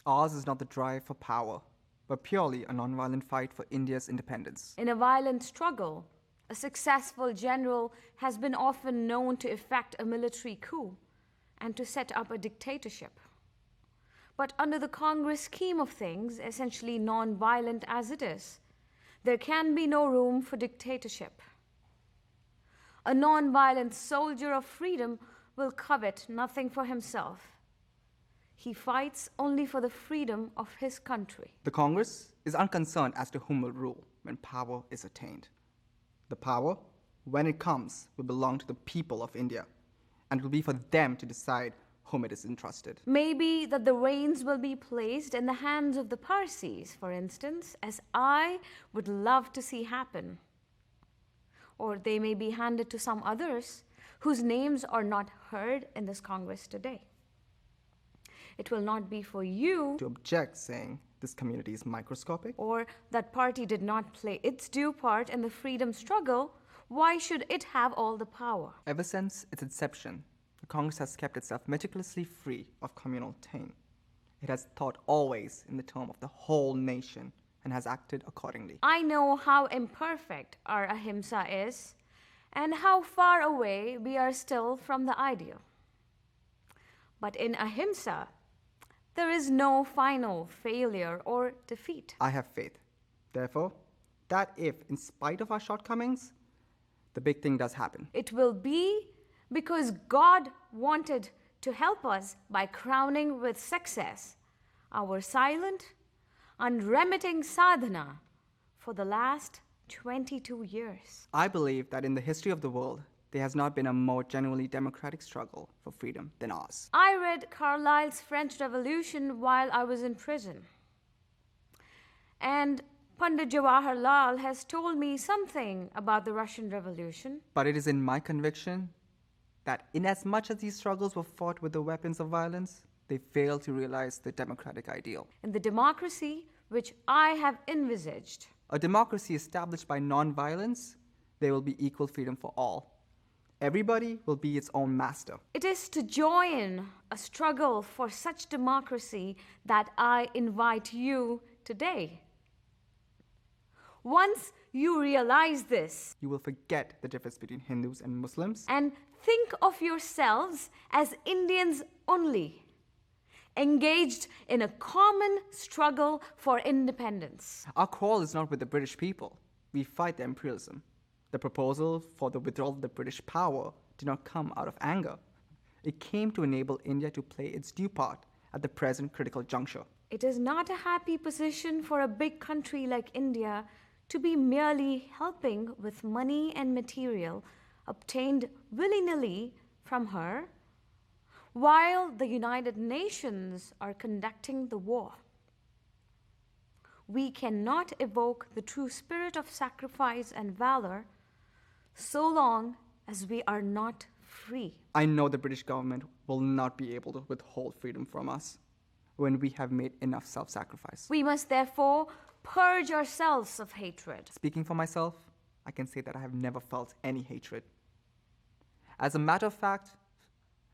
Ours is not the drive for power, but purely a nonviolent fight for India's independence. In a violent struggle, a successful general has been often known to effect a military coup and to set up a dictatorship. But under the Congress scheme of things, essentially non-violent as it is, there can be no room for dictatorship. A non-violent soldier of freedom will covet nothing for himself. He fights only for the freedom of his country. The Congress is unconcerned as to whom will rule when power is attained. The power, when it comes, will belong to the people of India, and it will be for them to decide whom it is entrusted. Maybe that the reins will be placed in the hands of the Parsis, for instance, as I would love to see happen. Or they may be handed to some others whose names are not heard in this Congress today. It will not be for you to object, saying this community is microscopic, or that party did not play its due part in the freedom struggle. Why should it have all the power? Ever since its inception, the Congress has kept itself meticulously free of communal taint. It has thought always in the term of the whole nation and has acted accordingly. I know how imperfect our ahimsa is and how far away we are still from the ideal. But in ahimsa, there is no final failure or defeat. I have faith, therefore, that if, in spite of our shortcomings, the big thing does happen, it will be because God wanted to help us by crowning with success our silent, unremitting sadhana for the last 22 years. I believe that in the history of the world, there has not been a more genuinely democratic struggle for freedom than ours. I read Carlyle's French Revolution while I was in prison. And Pandit Jawaharlal has told me something about the Russian Revolution. But it is in my conviction that inasmuch as these struggles were fought with the weapons of violence, they failed to realize the democratic ideal. In the democracy which I have envisaged, a democracy established by non-violence, there will be equal freedom for all. Everybody will be its own master. It is to join a struggle for such democracy that I invite you today. Once you realize this, you will forget the difference between Hindus and Muslims and think of yourselves as Indians only, engaged in a common struggle for independence. Our quarrel is not with the British people. We fight their imperialism. The proposal for the withdrawal of the British power did not come out of anger. It came to enable India to play its due part at the present critical juncture. It is not a happy position for a big country like India to be merely helping with money and material obtained willy-nilly from her, while the United Nations are conducting the war. We cannot evoke the true spirit of sacrifice and valor so long as we are not free. I know the British government will not be able to withhold freedom from us when we have made enough self-sacrifice. We must therefore purge ourselves of hatred. Speaking for myself, I can say that I have never felt any hatred. As a matter of fact,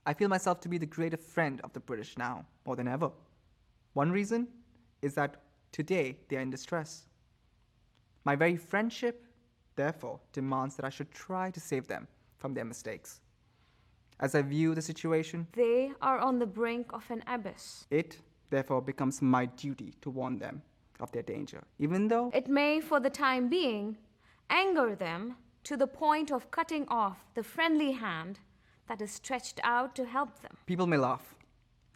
I feel myself to be the greater friend of the British now, more than ever. One reason is that today they are in distress. My very friendship, therefore, demands that I should try to save them from their mistakes. As I view the situation, they are on the brink of an abyss. It, therefore, becomes my duty to warn them of their danger, even though it may, for the time being, anger them to the point of cutting off the friendly hand that is stretched out to help them. People may laugh.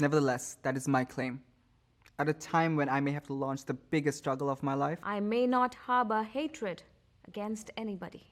Nevertheless, that is my claim. At a time when I may have to launch the biggest struggle of my life, I may not harbor hatred against anybody.